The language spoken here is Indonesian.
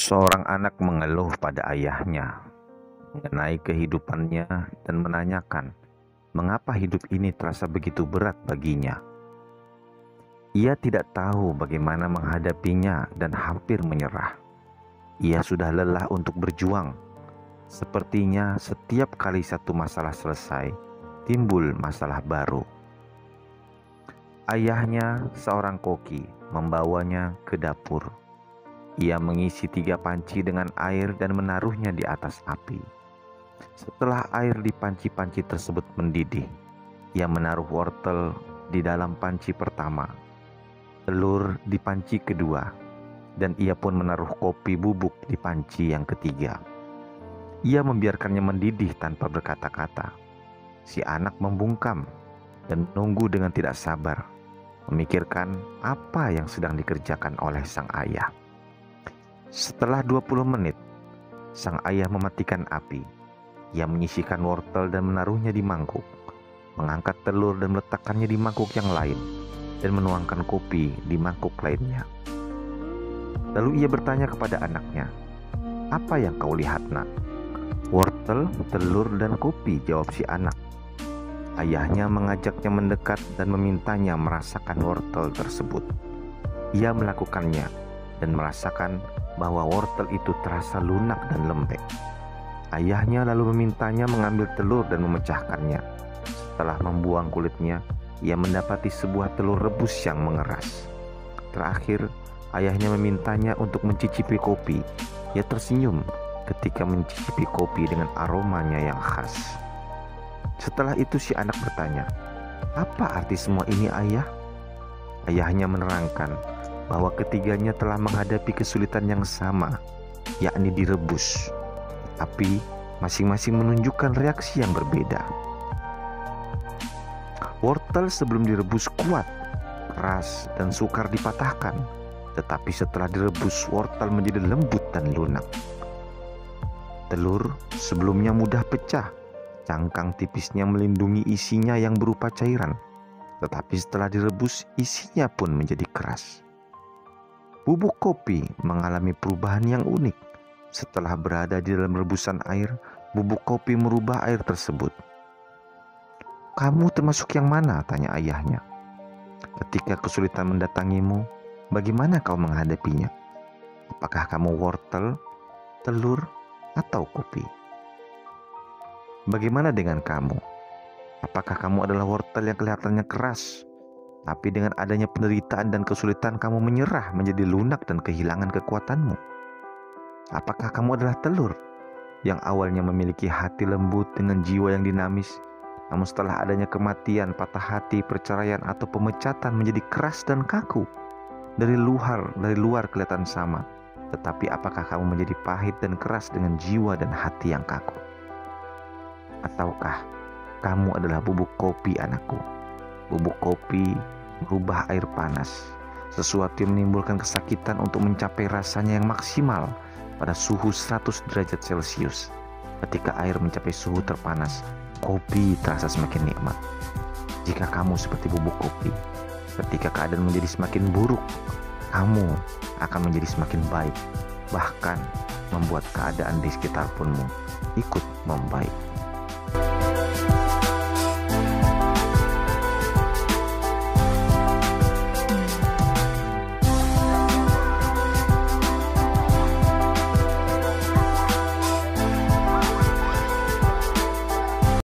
Seorang anak mengeluh pada ayahnya mengenai kehidupannya dan menanyakan mengapa hidup ini terasa begitu berat baginya. Ia tidak tahu bagaimana menghadapinya dan hampir menyerah. Ia sudah lelah untuk berjuang. Sepertinya setiap kali satu masalah selesai, timbul masalah baru. Ayahnya, seorang koki, membawanya ke dapur. Ia mengisi 3 panci dengan air dan menaruhnya di atas api. Setelah air di panci-panci tersebut mendidih, ia menaruh wortel di dalam panci pertama, telur di panci kedua, dan ia pun menaruh kopi bubuk di panci yang ketiga. Ia membiarkannya mendidih tanpa berkata-kata. Si anak membungkam dan menunggu dengan tidak sabar, memikirkan apa yang sedang dikerjakan oleh sang ayah. Setelah 20 menit, sang ayah mematikan api. Ia menyisihkan wortel dan menaruhnya di mangkuk, mengangkat telur dan meletakkannya di mangkuk yang lain, dan menuangkan kopi di mangkuk lainnya. Lalu ia bertanya kepada anaknya, "Apa yang kau lihat, nak?" "Wortel, telur, dan kopi," jawab si anak. Ayahnya mengajaknya mendekat dan memintanya merasakan wortel tersebut. Ia melakukannya dan merasakan bahwa wortel itu terasa lunak dan lembek. Ayahnya lalu memintanya mengambil telur dan memecahkannya. Setelah membuang kulitnya, ia mendapati sebuah telur rebus yang mengeras. Terakhir, ayahnya memintanya untuk mencicipi kopi. Ia tersenyum ketika mencicipi kopi dengan aromanya yang khas. Setelah itu si anak bertanya, "Apa arti semua ini, ayah?" Ayahnya menerangkan bahwa ketiganya telah menghadapi kesulitan yang sama, yakni direbus. Tapi masing-masing menunjukkan reaksi yang berbeda. Wortel sebelum direbus kuat, keras, dan sukar dipatahkan. Tetapi setelah direbus, wortel menjadi lembut dan lunak. Telur sebelumnya mudah pecah, cangkang tipisnya melindungi isinya yang berupa cairan. Tetapi setelah direbus, isinya pun menjadi keras. Bubuk kopi mengalami perubahan yang unik. Setelah berada di dalam rebusan air, bubuk kopi merubah air tersebut. "Kamu termasuk yang mana?" tanya ayahnya. "Ketika kesulitan mendatangimu, bagaimana kau menghadapinya? Apakah kamu wortel, telur, atau kopi? Bagaimana dengan kamu? Apakah kamu adalah wortel yang kelihatannya keras, tapi dengan adanya penderitaan dan kesulitan kamu menyerah menjadi lunak dan kehilangan kekuatanmu? Apakah kamu adalah telur yang awalnya memiliki hati lembut dengan jiwa yang dinamis, namun setelah adanya kematian, patah hati, perceraian, atau pemecatan menjadi keras dan kaku? Dari luar kelihatan sama, tetapi apakah kamu menjadi pahit dan keras dengan jiwa dan hati yang kaku? Ataukah kamu adalah bubuk kopi, anakku? Bubuk kopi merubah air panas, sesuatu yang menimbulkan kesakitan untuk mencapai rasanya yang maksimal pada suhu 100 derajat Celcius. Ketika air mencapai suhu terpanas, kopi terasa semakin nikmat. Jika kamu seperti bubuk kopi, ketika keadaan menjadi semakin buruk, kamu akan menjadi semakin baik, bahkan membuat keadaan di sekitar punmu ikut membaik.